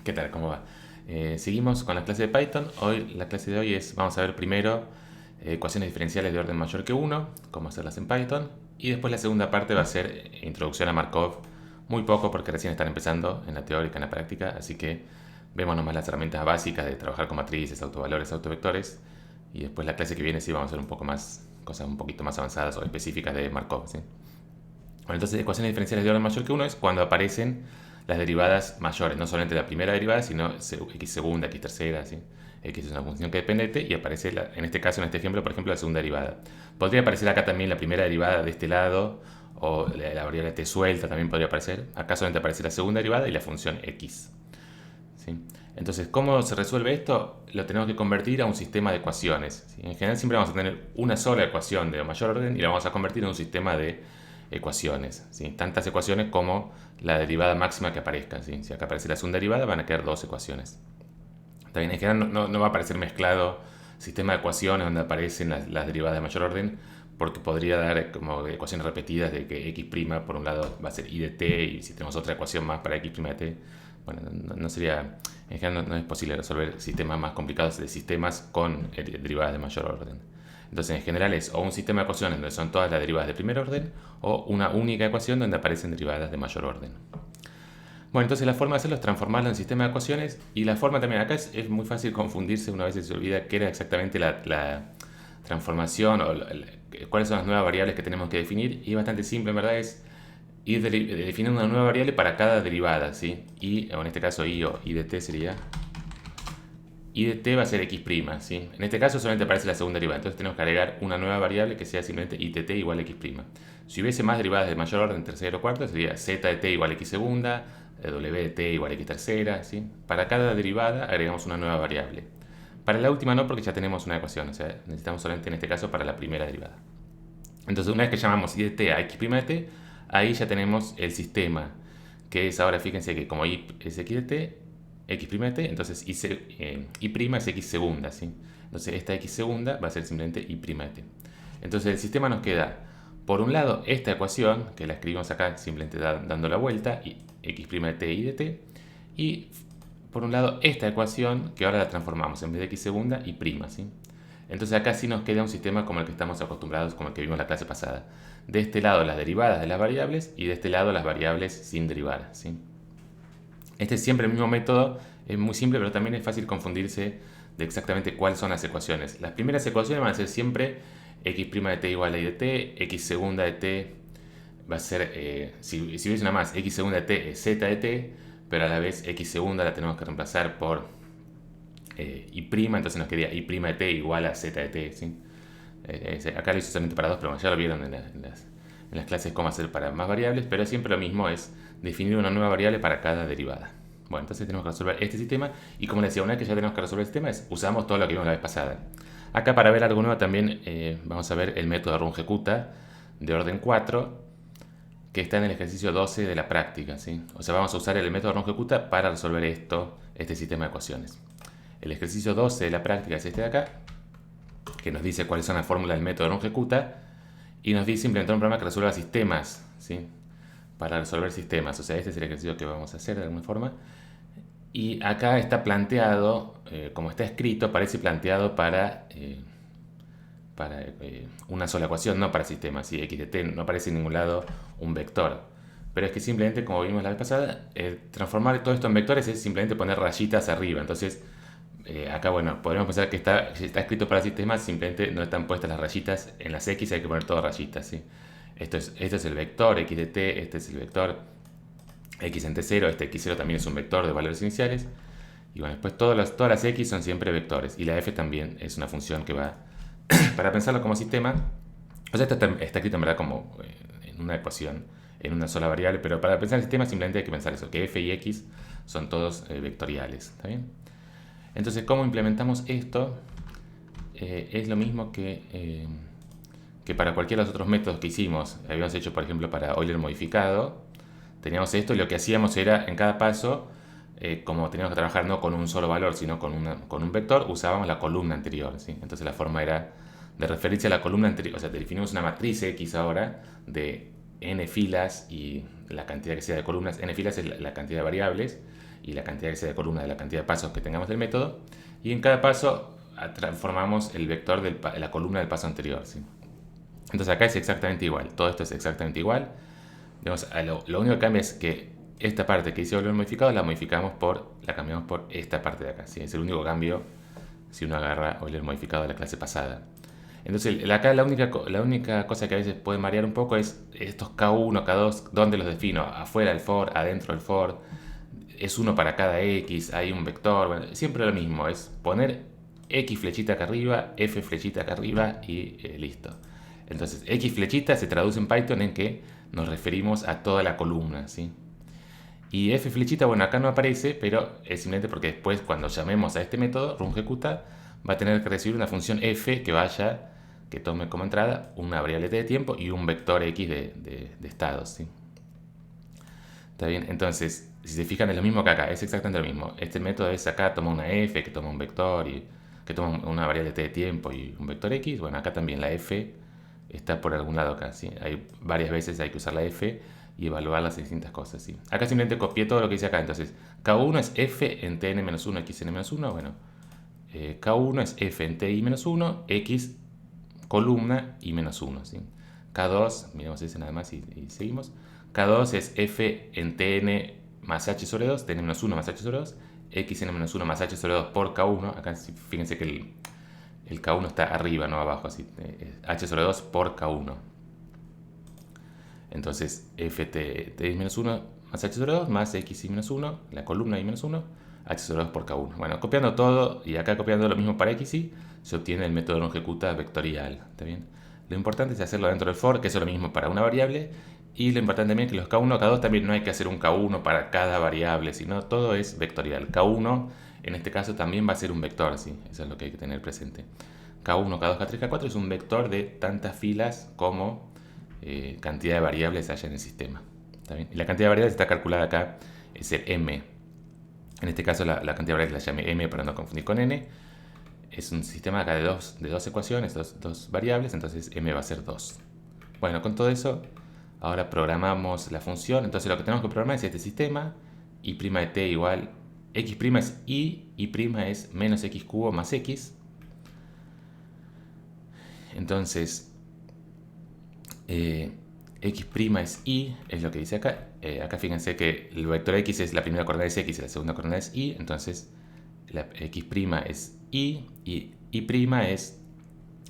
¿Qué tal? ¿Cómo va? Seguimos con la clase de Python. Hoy, la clase de hoy vamos a ver primero ecuaciones diferenciales de orden mayor que uno, cómo hacerlas en Python. Y después la segunda parte va a ser introducción a Markov. Muy poco porque recién están empezando en la teórica, en la práctica. Así que vemos nomás las herramientas básicas de trabajar con matrices, autovalores, autovectores. Y después la clase que viene sí vamos a ver un poco más, cosas un poquito más avanzadas o específicas de Markov, ¿sí? Bueno, entonces ecuaciones diferenciales de orden mayor que uno es cuando aparecen las derivadas mayores, no solamente la primera derivada, sino x segunda, x tercera, ¿sí? X es una función que depende de t y aparece, en este caso, en este ejemplo, por ejemplo, la segunda derivada. Podría aparecer acá también la primera derivada de este lado, o la variable t suelta también podría aparecer. Acá solamente aparece la segunda derivada y la función x, ¿sí? Entonces, ¿cómo se resuelve esto? Lo tenemos que convertir a un sistema de ecuaciones, ¿sí? En general siempre vamos a tener una sola ecuación de mayor orden y la vamos a convertir en un sistema de ecuaciones, ¿sí? Tantas ecuaciones como la derivada máxima que aparezca, ¿sí? Si acá aparece la segunda derivada, van a quedar dos ecuaciones. También en general no va a aparecer mezclado sistema de ecuaciones donde aparecen las derivadas de mayor orden, porque podría dar como ecuaciones repetidas de que x' por un lado va a ser y de t, y si tenemos otra ecuación más para x' de t, bueno, no sería, en general no es posible resolver sistemas más complicados de sistemas con derivadas de mayor orden. Entonces, en general es o un sistema de ecuaciones donde son todas las derivadas de primer orden, o una única ecuación donde aparecen derivadas de mayor orden. Bueno, entonces la forma de hacerlo es transformarlo en sistema de ecuaciones, y la forma también acá es muy fácil confundirse una vez se olvida qué era exactamente la transformación o cuáles son las nuevas variables que tenemos que definir, y es bastante simple, en verdad es ir definiendo una nueva variable para cada derivada, ¿sí? Y, o en este caso i o i de t sería y de t va a ser x', ¿sí? En este caso solamente aparece la segunda derivada, entonces tenemos que agregar una nueva variable que sea simplemente i de t igual a x'. Si hubiese más derivadas de mayor orden, tercera o cuarta, sería z de t igual a x segunda, w de t igual a x tercera, ¿sí? Para cada derivada agregamos una nueva variable. Para la última no, porque ya tenemos una ecuación, o sea, necesitamos solamente en este caso para la primera derivada. Entonces, una vez que llamamos i de t a x' de t, ahí ya tenemos el sistema, que es ahora, fíjense que como i es x de t, x' de t, entonces i' es x segunda, ¿sí? Entonces esta x segunda va a ser simplemente i' de t. Entonces el sistema nos queda, por un lado, esta ecuación, que la escribimos acá simplemente dando la vuelta, y x' de t y de t, y por un lado esta ecuación, que ahora la transformamos en vez de x segunda, y prima, ¿sí? Entonces acá sí nos queda un sistema como el que estamos acostumbrados, como el que vimos en la clase pasada. De este lado las derivadas de las variables y de este lado las variables sin derivadas, ¿sí? Este es siempre el mismo método, es muy simple, pero también es fácil confundirse de exactamente cuáles son las ecuaciones. Las primeras ecuaciones van a ser siempre x' de t igual a y de t, x segunda de t va a ser, si hubiese una más, x segunda de t es z de t, pero a la vez x segunda la tenemos que reemplazar por y', entonces nos quedaría y' de t igual a z de t, ¿sí? Acá lo hice solamente para dos, pero ya lo vieron en las clases cómo hacer para más variables, pero siempre lo mismo es definir una nueva variable para cada derivada. Bueno, entonces tenemos que resolver este sistema, y como les decía, una vez que ya tenemos que resolver el sistema, usamos todo lo que vimos la vez pasada. Acá, para ver algo nuevo también, vamos a ver el método rungecuta de orden 4, que está en el ejercicio 12 de la práctica, ¿sí? O sea, vamos a usar el método rungecuta para resolver este sistema de ecuaciones. El ejercicio 12 de la práctica es este de acá, que nos dice cuáles son las fórmulas del método rungecuta, y nos dice implementar un programa que resuelva sistemas, ¿sí? Para resolver sistemas. O sea, este es el ejercicio que vamos a hacer de alguna forma. Y acá está planteado, como está escrito, parece planteado para una sola ecuación, no para sistemas. ¿Sí? X de t no aparece en ningún lado un vector. Pero es que simplemente, como vimos la vez pasada, transformar todo esto en vectores es simplemente poner rayitas arriba. Entonces, acá, bueno, podríamos pensar que está escrito para sistemas, simplemente no están puestas las rayitas en las x, hay que poner todas rayitas, ¿sí? Esto es el vector x de t, este es el vector x en t0, este x0 también es un vector de valores iniciales. Y bueno, después todas las x son siempre vectores, y la f también es una función que va, para pensarlo como sistema, o sea, está escrito en verdad como en una ecuación, en una sola variable, pero para pensar el sistema simplemente hay que pensar eso, que f y x son todos vectoriales, ¿está bien? Entonces, ¿cómo implementamos esto? Es lo mismo que para cualquiera de los otros métodos que hicimos. Habíamos hecho, por ejemplo, para Euler modificado. Teníamos esto, y lo que hacíamos era, en cada paso, como teníamos que trabajar no con un solo valor, sino con un vector, usábamos la columna anterior, ¿sí? Entonces la forma era de referirse a la columna anterior. O sea, definimos una matriz X ahora de n filas y la cantidad que sea de columnas. N filas es la cantidad de variables, y la cantidad que sea de columna de la cantidad de pasos que tengamos del método. Y en cada paso transformamos el vector de la columna del paso anterior, ¿sí? Entonces acá es exactamente igual, todo esto es exactamente igual. Digamos, lo único que cambia es que esta parte que dice valor modificado la cambiamos por esta parte de acá, ¿sí? Es el único cambio si uno agarra Euler modificado de la clase pasada. Entonces acá la única cosa que a veces puede marear un poco es estos K1, K2, ¿dónde los defino? Afuera del for, adentro del for, es uno para cada X, hay un vector, bueno, siempre lo mismo, es poner X flechita acá arriba, F flechita acá arriba y listo. Entonces X flechita se traduce en Python en que nos referimos a toda la columna, ¿sí? Y F flechita, bueno, acá no aparece, pero es simplemente porque después cuando llamemos a este método, rungecuta, va a tener que recibir una función F que tome como entrada una variable t de tiempo y un vector X de estados, ¿sí? ¿Está bien? Entonces, si se fijan es lo mismo que acá, es exactamente lo mismo. Este método es acá, toma una F, que toma un vector, y que toma una variable t de tiempo y un vector X. Bueno, acá también la F está por algún lado acá, ¿sí? Hay varias veces hay que usar la F y evaluar las distintas cosas, ¿sí? Acá simplemente copié todo lo que dice acá, entonces K1 es F en Tn-1, Xn-1, bueno, K1 es F en Ti-1, X columna y menos 1, ¿sí? K2, miremos ese nada más y seguimos. K2 es F en Tn más H sobre 2, Tn-1 más H sobre 2, Xn-1 más H sobre 2 por K1. Acá fíjense que el K1 está arriba, no abajo, así, H sobre 2 por K1. Entonces, Ft-1 más H sobre 2 más Xi-1, la columna I-1, H sobre 2 por K1. Bueno, copiando todo y acá copiando lo mismo para Xi, se obtiene el método rungecuta vectorial. ¿Está bien? Lo importante es hacerlo dentro del for, que es lo mismo para una variable. Y lo importante también es que los K1, K2 también no hay que hacer un K1 para cada variable, sino todo es vectorial. K1 en este caso también va a ser un vector, ¿sí? Eso es lo que hay que tener presente. K1, K2, K3, K4 es un vector de tantas filas como cantidad de variables haya en el sistema. ¿Está bien? Y la cantidad de variables está calculada acá, es el m. En este caso la cantidad de variables la llame m para no confundir con n. Es un sistema acá de dos ecuaciones, dos variables, entonces m va a ser 2. Bueno, con todo eso, ahora programamos la función. Entonces lo que tenemos que programar es este sistema, y' de t igual, x' es y' es menos x cubo más x. Entonces, x' es y, es lo que dice acá. Acá fíjense que el vector x es la primera coordenada es x y la segunda coordenada es y. Entonces, la x' es y es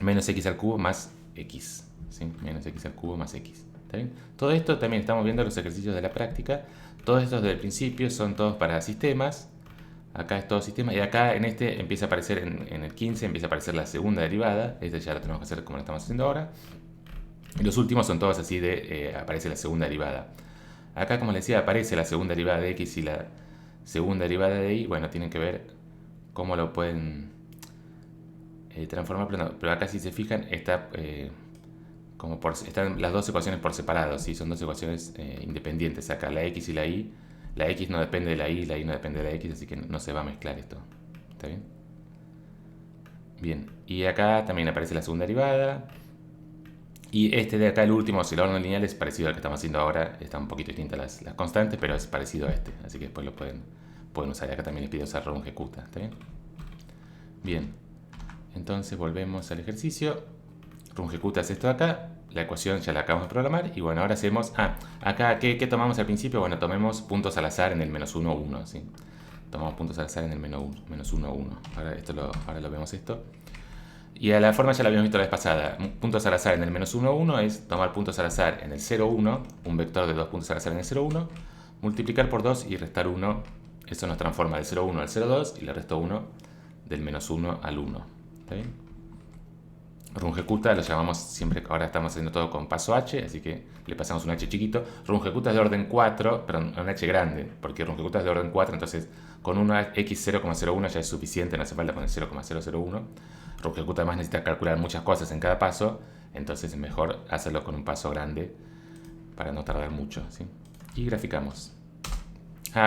menos x al cubo más x. ¿Sí? Menos x al cubo más x. ¿Está bien? Todo esto también estamos viendo los ejercicios de la práctica. Todos estos del principio son todos para sistemas. Acá es todo sistema. Y acá en este empieza a aparecer, en el 15, empieza a aparecer la segunda derivada. Este ya lo tenemos que hacer como lo estamos haciendo ahora. Y los últimos son todos así de aparece la segunda derivada. Acá, como les decía, aparece la segunda derivada de x y la segunda derivada de y. Bueno, tienen que ver cómo lo pueden transformar. Pero acá, si se fijan, están las dos ecuaciones por separado, ¿sí? Son dos ecuaciones independientes. Acá la x y la y. La x no depende de la y no depende de la x, así que no se va a mezclar esto. ¿Está bien? Bien, y acá también aparece la segunda derivada. Y este de acá, el último, si el orden lineal es parecido al que estamos haciendo ahora. Está un poquito distinta las constantes, pero es parecido a este. Así que después lo pueden usar. Y acá también les pido usar rungecuta. ¿Está bien? Bien. Entonces volvemos al ejercicio. Rungecuta es esto de acá. La ecuación ya la acabamos de programar. Y bueno, ahora hacemos... acá, ¿qué tomamos al principio? Bueno, tomemos puntos al azar en el menos 1, 1. ¿Sí? Tomamos puntos al azar en el menos 1, 1. Ahora lo vemos esto. Y a la forma ya la habíamos visto la vez pasada. Puntos al azar en el menos 1, 1 es tomar puntos al azar en el 0, 1, un vector de dos puntos al azar en el 0, 1, multiplicar por 2 y restar 1. Eso nos transforma del 0, 1 al 0, 2 y le resto 1 del menos 1 al 1. ¿Está bien? Rungecuta lo llamamos siempre, ahora estamos haciendo todo con paso h, así que le pasamos un h chiquito. Rungecuta es de orden 4, perdón, un h grande, porque rungecuta es de orden 4, entonces con una x 0,01 ya es suficiente, no hace falta poner 0,001. Rungecuta además necesita calcular muchas cosas en cada paso, entonces es mejor hacerlo con un paso grande para no tardar mucho, ¿sí? Y graficamos.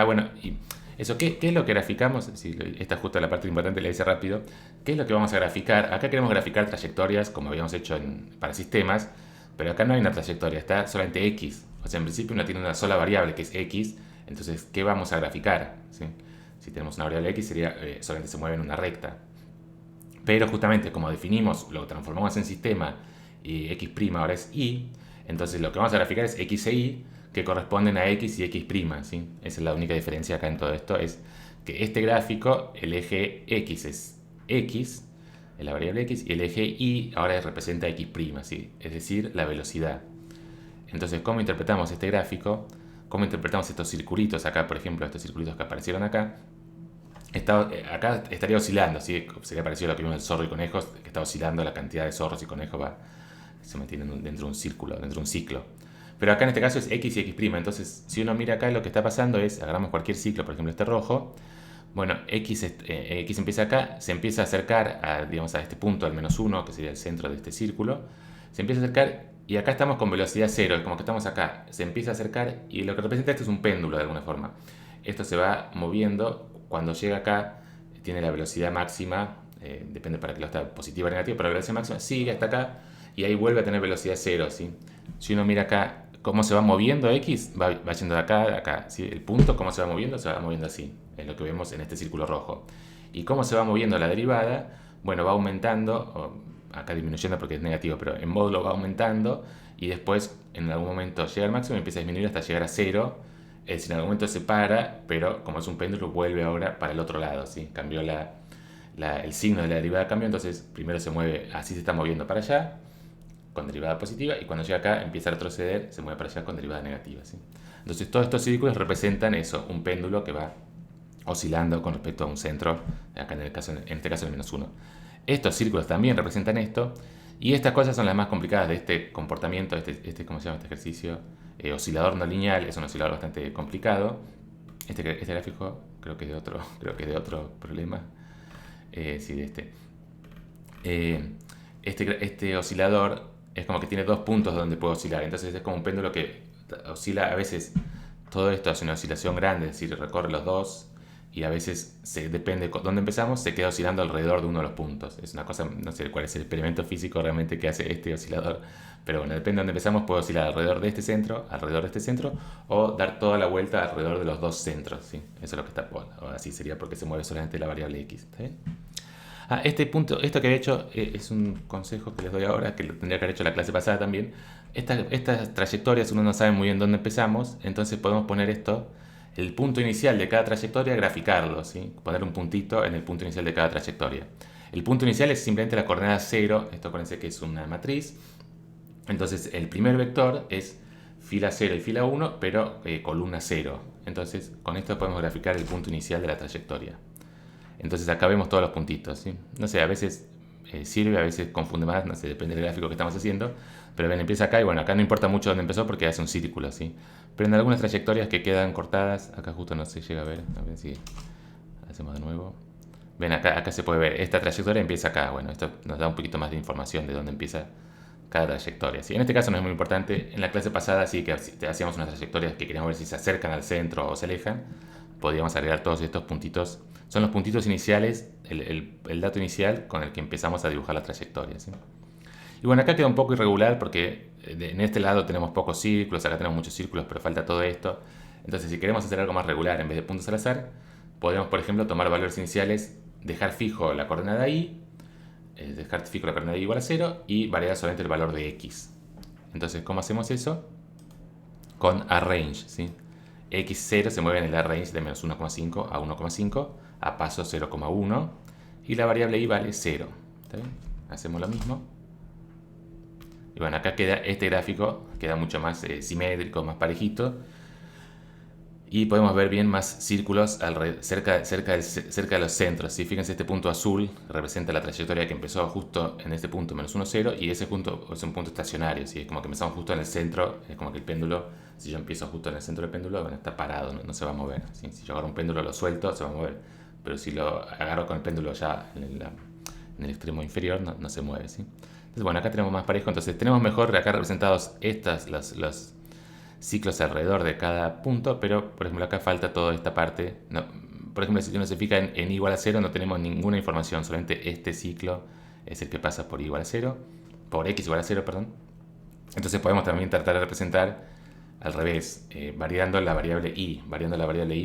Bueno, y eso, ¿qué es lo que graficamos? Sí, esta es justo la parte importante, le hice rápido. ¿Qué es lo que vamos a graficar? Acá queremos graficar trayectorias, como habíamos hecho para sistemas, pero acá no hay una trayectoria, está solamente x. O sea, en principio uno tiene una sola variable, que es x, Entonces, ¿qué vamos a graficar? ¿Sí? Si tenemos una variable x, sería solamente se mueve en una recta. Pero justamente como definimos, lo transformamos en sistema y x' ahora es y, entonces lo que vamos a graficar es x e y que corresponden a x y x'. ¿Sí? Esa es la única diferencia acá en todo esto, es que este gráfico, el eje x es x, es la variable x, y el eje y ahora representa x', ¿sí? Es decir, la velocidad. Entonces, ¿cómo interpretamos este gráfico? ¿Cómo interpretamos estos circulitos acá, por ejemplo, estos circulitos que aparecieron acá? Acá estaría oscilando, ¿sí? Sería parecido a lo que vimos del zorro y conejos, que está oscilando la cantidad de zorros y conejos, se mantienen dentro de un círculo, dentro de un ciclo. Pero acá en este caso es x y x', entonces si uno mira acá lo que está pasando es, agarramos cualquier ciclo, por ejemplo este rojo, bueno, x empieza acá, se empieza a acercar digamos, a este punto, al -1, que sería el centro de este círculo, se empieza a acercar y acá estamos con velocidad 0, como que estamos acá, se empieza a acercar y lo que representa esto es un péndulo de alguna forma. Esto se va moviendo, cuando llega acá tiene la velocidad máxima, depende para qué lado está, positiva o negativa, pero la velocidad máxima sigue hasta acá y ahí vuelve a tener velocidad 0, ¿sí? Si uno mira acá cómo se va moviendo x, va yendo de acá a acá, ¿sí? El punto, cómo se va moviendo así, es lo que vemos en este círculo rojo. Y cómo se va moviendo la derivada, bueno, va aumentando, acá disminuyendo porque es negativo, pero en módulo va aumentando y después en algún momento llega al máximo y empieza a disminuir hasta llegar a 0. Es decir, en algún momento se para, pero como es un péndulo vuelve ahora para el otro lado, ¿sí? Cambió el signo de la derivada cambió, entonces primero se mueve, así se está moviendo para allá, con derivada positiva, y cuando llega acá empieza a retroceder, se mueve para allá con derivada negativa, ¿sí? Entonces todos estos círculos representan eso, un péndulo que va oscilando con respecto a un centro, acá en este caso el -1. Estos círculos también representan esto, y estas cosas son las más complicadas de este comportamiento, ¿cómo se llama este ejercicio? Oscilador no lineal, es un oscilador bastante complicado. Este gráfico creo que es de otro, creo que es de otro problema. Sí, de este. Este oscilador es como que tiene dos puntos donde puede oscilar, entonces es como un péndulo que oscila a veces, todo esto hace una oscilación grande, es decir, recorre los dos y a veces depende de dónde empezamos, se queda oscilando alrededor de uno de los puntos. Es una cosa, no sé cuál es el experimento físico realmente que hace este oscilador, pero bueno, depende de dónde empezamos, puede oscilar alrededor de este centro, o dar toda la vuelta alrededor de los dos centros, ¿sí? Eso es lo que está, bueno, así sería porque se mueve solamente la variable x, ¿está bien? Este punto, esto que he hecho es un consejo que les doy ahora, que lo tendría que haber hecho la clase pasada también. Estas trayectorias uno no sabe muy bien dónde empezamos, entonces podemos poner esto, el punto inicial de cada trayectoria, graficarlo, ¿sí? Poner un puntito en el punto inicial de cada trayectoria. El punto inicial es simplemente la coordenada 0, esto acuérdense que es una matriz, entonces el primer vector es fila 0 y fila 1, pero columna 0. Entonces con esto podemos graficar el punto inicial de la trayectoria. Entonces acá vemos todos los puntitos, ¿sí? No sé, a veces sirve, a veces confunde más, no sé, depende del gráfico que estamos haciendo. Pero ven, empieza acá y bueno, acá no importa mucho dónde empezó porque hace un círculo, ¿sí? Pero en algunas trayectorias que quedan cortadas, acá justo no se llega a ver si hacemos de nuevo. Ven, acá se puede ver, esta trayectoria empieza acá, bueno, esto nos da un poquito más de información de dónde empieza cada trayectoria, ¿sí? En este caso no es muy importante, en la clase pasada sí que hacíamos unas trayectorias que queríamos ver si se acercan al centro o se alejan, podíamos agregar todos estos puntitos. Son los puntitos iniciales, el dato inicial con el que empezamos a dibujar la trayectoria, ¿sí? Y bueno, acá queda un poco irregular porque en este lado tenemos pocos círculos, acá tenemos muchos círculos, pero falta todo esto. Entonces, si queremos hacer algo más regular en vez de puntos al azar, podemos, por ejemplo, tomar valores iniciales, dejar fijo la coordenada y, dejar fijo la coordenada y igual a 0 y variar solamente el valor de x. Entonces, ¿cómo hacemos eso? Con arrange, ¿sí? x0 se mueve en el arrange de menos 1,5 a 1,5 a paso 0,1 y la variable y vale 0. ¿Está bien? Hacemos lo mismo. Y bueno, acá queda este gráfico, queda mucho más simétrico, más parejito. Y podemos ver bien más círculos cerca de los centros, ¿sí? Fíjense, este punto azul representa la trayectoria que empezó justo en este punto, menos 1, 0, y ese punto es un punto estacionario, ¿sí? Es como que empezamos justo en el centro, es como que el péndulo, si yo empiezo justo en el centro del péndulo, bueno, está parado, no se va a mover, ¿sí? Si yo agarro un péndulo, lo suelto, se va a mover, pero si lo agarro con el péndulo ya en el extremo inferior, no se mueve, ¿sí? Entonces, bueno, acá tenemos más parejo, entonces tenemos mejor acá representados los ciclos alrededor de cada punto, pero por ejemplo acá falta toda esta parte. No, por ejemplo, si uno se fija en igual a 0 no tenemos ninguna información, solamente este ciclo es el que pasa por igual a 0, por x igual a 0, perdón. Entonces podemos también tratar de representar al revés, variando la variable i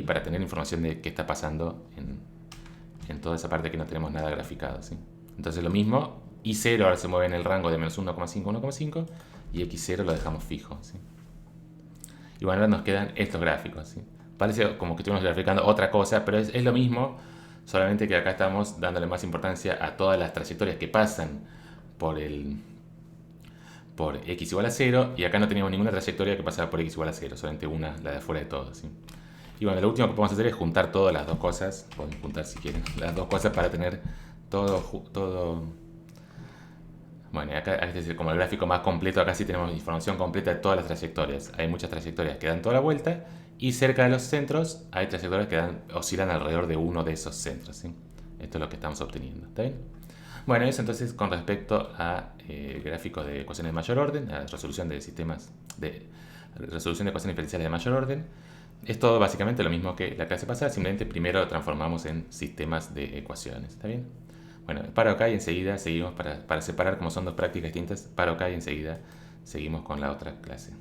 para tener información de qué está pasando en toda esa parte que no tenemos nada graficado, ¿sí? Entonces lo mismo, i0 ahora se mueve en el rango de menos 1,5 a 1,5 y x0 lo dejamos fijo, ¿sí? Y bueno, ahora nos quedan estos gráficos, ¿sí? Parece como que estuvimos graficando otra cosa, pero es lo mismo, solamente que acá estamos dándole más importancia a todas las trayectorias que pasan por por x igual a 0, y acá no teníamos ninguna trayectoria que pasaba por x igual a 0, solamente una, la de afuera de todo, ¿sí? Y bueno, lo último que podemos hacer es juntar todas las dos cosas, pueden juntar si quieren las dos cosas para tener todo. Bueno, acá este es como el gráfico más completo, acá sí tenemos información completa de todas las trayectorias. Hay muchas trayectorias que dan toda la vuelta y cerca de los centros hay trayectorias que oscilan alrededor de uno de esos centros, ¿sí? Esto es lo que estamos obteniendo, ¿está bien? Bueno, eso entonces con respecto a gráficos de ecuaciones de mayor orden, a resolución de sistemas de resolución de ecuaciones diferenciales de mayor orden. Es todo básicamente lo mismo que la clase pasada, simplemente primero lo transformamos en sistemas de ecuaciones, ¿está bien? Bueno, paro acá y enseguida seguimos para separar como son dos prácticas distintas, paro acá y enseguida seguimos con la otra clase.